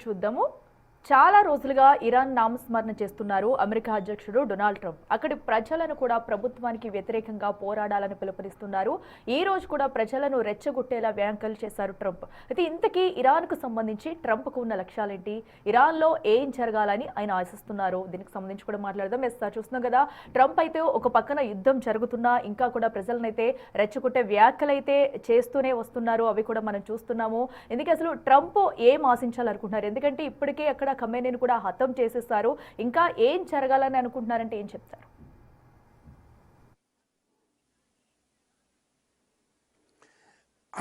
చూద్దాము. చాలా రోజులుగా ఇరాన్ నామస్మరణ చేస్తున్నారు అమెరికా అధ్యక్షుడు డొనాల్డ్ ట్రంప్. అక్కడి ప్రజలను కూడా ప్రభుత్వానికి వ్యతిరేకంగా పోరాడాలని పిలుపునిస్తున్నారు. ఈ రోజు కూడా ప్రజలను రెచ్చగొట్టేలా వ్యాఖ్యలు చేశారు ట్రంప్. అయితే ఇంతకీ ఇరాన్కు సంబంధించి ట్రంప్కు ఉన్న లక్ష్యాలేంటి, ఇరాన్లో ఏం జరగాలని ఆయన ఆశిస్తున్నారు, దీనికి సంబంధించి కూడా మాట్లాడదాం. చూస్తున్నాం కదా, ట్రంప్ అయితే ఒక పక్కన యుద్ధం జరుగుతున్నా ఇంకా కూడా ప్రజలనైతే రెచ్చగొట్టే వ్యాఖ్యలు అయితే చేస్తూనే వస్తున్నారు. అవి కూడా మనం చూస్తున్నాము. ఎందుకంటే అసలు ట్రంప్ ఏం ఆశించాలనుకుంటున్నారు? ఎందుకంటే ఇప్పటికే అక్కడ ఖమేనీని కూడా హతం చేసేస్తారు. ఇంకా ఏం జరగాలని అనుకుంటున్నారంటే ఏం చెప్తారు?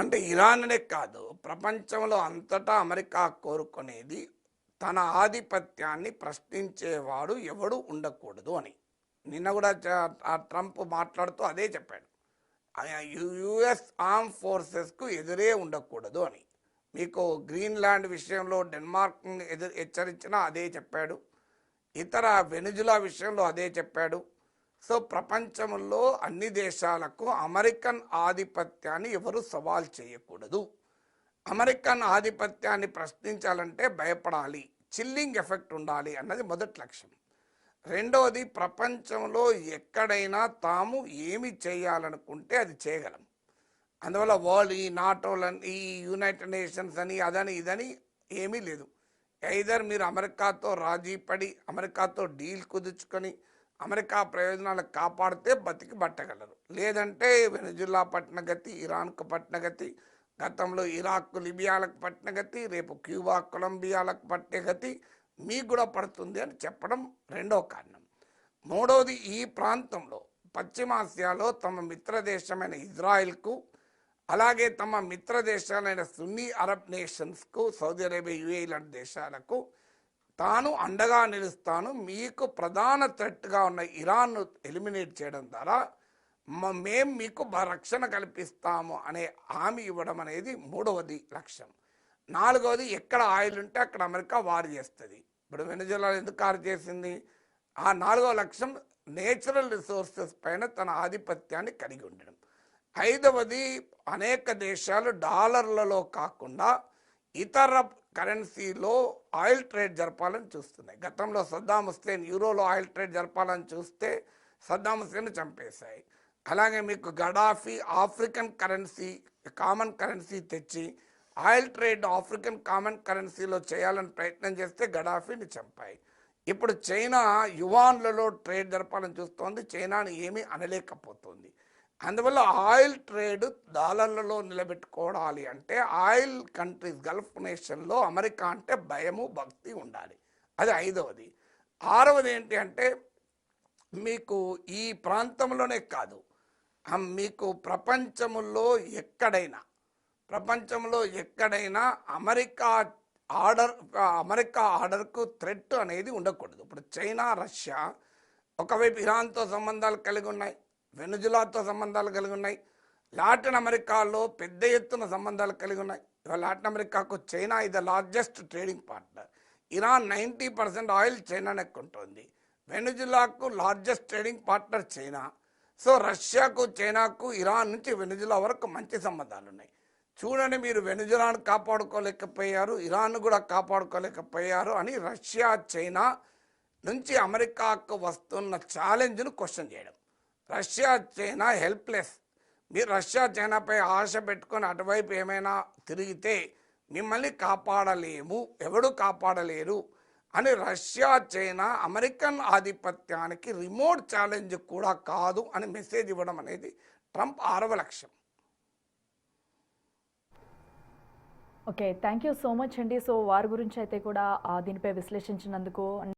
అంటే ఇరాన్ అనే కాదు, ప్రపంచంలో అంతటా అమెరికా కోరుకునేది తన ఆధిపత్యాన్ని ప్రశ్నించేవాడు ఎవడు ఉండకూడదు అని. నిన్న కూడా ట్రంప్ మాట్లాడుతూ అదే చెప్పాడు. యుఎస్ ఆర్మ్ ఫోర్సెస్కు ఎదురే ఉండకూడదు అని. మీకు గ్రీన్లాండ్ విషయంలో డెన్మార్క్ని హెచ్చరించినా అదే చెప్పాడు. ఇతర వెనుజులా విషయంలో అదే చెప్పాడు. సో ప్రపంచంలో అన్ని దేశాలకు అమెరికన్ ఆధిపత్యాన్ని ఎవరు సవాల్ చేయకూడదు. అమెరికన్ ఆధిపత్యాన్ని ప్రశ్నించాలంటే భయపడాలి, చిల్లింగ్ ఎఫెక్ట్ ఉండాలి అన్నది మొదటి లక్ష్యం. రెండవది, ప్రపంచంలో ఎక్కడైనా తాము ఏమి చేయాలనుకుంటే అది చేయగలం. అందువల్ల వరల్డ్ ఈ నాటోలని, ఈ యునైటెడ్ నేషన్స్ అని, అదని ఇదని ఏమీ లేదు. ఐదర్ మీరు అమెరికాతో రాజీ పడి అమెరికాతో డీల్ కుదుర్చుకొని అమెరికా ప్రయోజనాలకు కాపాడితే బతికి పట్టగలరు. లేదంటే వెనుజులా పట్టిన గతి, ఇరాన్కు పట్టిన గతి, గతంలో ఇరాక్ లిబియాలకు పట్టిన గతి, రేపు క్యూబా కొలంబియాలకు పట్టే గతి మీకు కూడా పడుతుంది అని చెప్పడం రెండవ కారణం. మూడవది, ఈ ప్రాంతంలో పశ్చిమాసియాలో తమ మిత్ర దేశమైన ఇజ్రాయిల్కు, అలాగే తమ మిత్ర దేశాలైన సున్నీ అరబ్ నేషన్స్కు, సౌదీ అరేబియా, యుఏఈ లాంటి దేశాలకు తాను అండగా నిలుస్తాను, మీకు ప్రధాన థ్రెట్గా ఉన్న ఇరాన్ను ఎలిమినేట్ చేయడం ద్వారా మేము మీకు రక్షణ కల్పిస్తాము అనే హామీ ఇవ్వడం అనేది మూడవది లక్ష్యం. నాలుగవది, ఎక్కడ ఆయిల్ ఉంటే అక్కడ అమెరికా వారు చేస్తుంది. ఇప్పుడు వెనుజులా ఎందుకు కారు చేసింది? ఆ నాలుగవ లక్ష్యం నేచురల్ రిసోర్సెస్ పైన తన ఆధిపత్యాన్ని కలిగి ఉండడం. ఐదవది, అనేక దేశాలు డాలర్లలో కాకుండా ఇతర కరెన్సీలో ఆయిల్ ట్రేడ్ జరపాలని చూస్తున్నాయి. గతంలో సద్దాం హుస్సేన్ యూరోలో ఆయిల్ ట్రేడ్ జరపాలని చూస్తే సద్దాం హుస్సేన్ చంపేశాయి. అలాగే మీకు Gaddafi African currency, common currency తెచ్చి ఆయిల్ ట్రేడ్ ఆఫ్రికన్ కామన్ కరెన్సీలో చేయాలని ప్రయత్నం చేస్తే గడాఫీని చంపాయి. ఇప్పుడు చైనా యువాన్లలో ట్రేడ్ జరపాలని చూస్తోంది. చైనాని ఏమీ అనలేకపోతుంది. అందువల్ల ఆయిల్ ట్రేడ్ డాలర్లలో నిలబెట్టుకోవాలి అంటే ఆయిల్ కంట్రీస్, గల్ఫ్ నేషన్లో అమెరికా అంటే భయము, భక్తి ఉండాలి. అది ఐదవది. ఆరవది ఏంటి అంటే, మీకు ఈ ప్రాంతంలోనే కాదు, మీకు ప్రపంచంలో ఎక్కడైనా అమెరికా ఆర్డర్కు థ్రెట్ అనేది ఉండకూడదు. ఇప్పుడు చైనా, రష్యా ఒకవైపు ఇరాన్తో సంబంధాలు కలిగి ఉన్నాయి, వెనుజులాతో సంబంధాలు కలిగి ఉన్నాయి, లాటిన్ అమెరికాలో పెద్ద ఎత్తున సంబంధాలు కలిగి ఉన్నాయి. లాటిన్ అమెరికాకు చైనా ఇది largest trading partner. Iran 90% oil చైనానే కొంటుంది. వెనుజులాకు largest trading partner China. So రష్యాకు, చైనాకు, ఇరాన్ నుంచి వెనుజులా వరకు మంచి సంబంధాలు ఉన్నాయి. చూడండి, మీరు వెనుజులాను కాపాడుకోలేకపోయారు, ఇరాన్ కూడా కాపాడుకోలేకపోయారు అని రష్యా, చైనా నుంచి అమెరికాకు వస్తున్న ఛాలెంజ్ను క్వశ్చన్ చేయడం. Russia, China helpless. మీరు రష్యా, చైనాపై ఆశ పెట్టుకొని అటువైపు ఏమైనా తిరిగితే మిమ్మల్ని కాపాడలేము, ఎవడు కాపాడలేరు అని రష్యా, చైనా అమెరికన్ ఆధిపత్యానికి రిమోట్ ఛాలెంజ్ కూడా కాదు అని మెసేజ్ ఇవ్వడం అనేది ట్రంప్ 6వ లక్ష్యం. Okay, thank you so much అండి. సో వారి గురించి అయితే కూడా దీనిపై విశ్లేషించినందుకు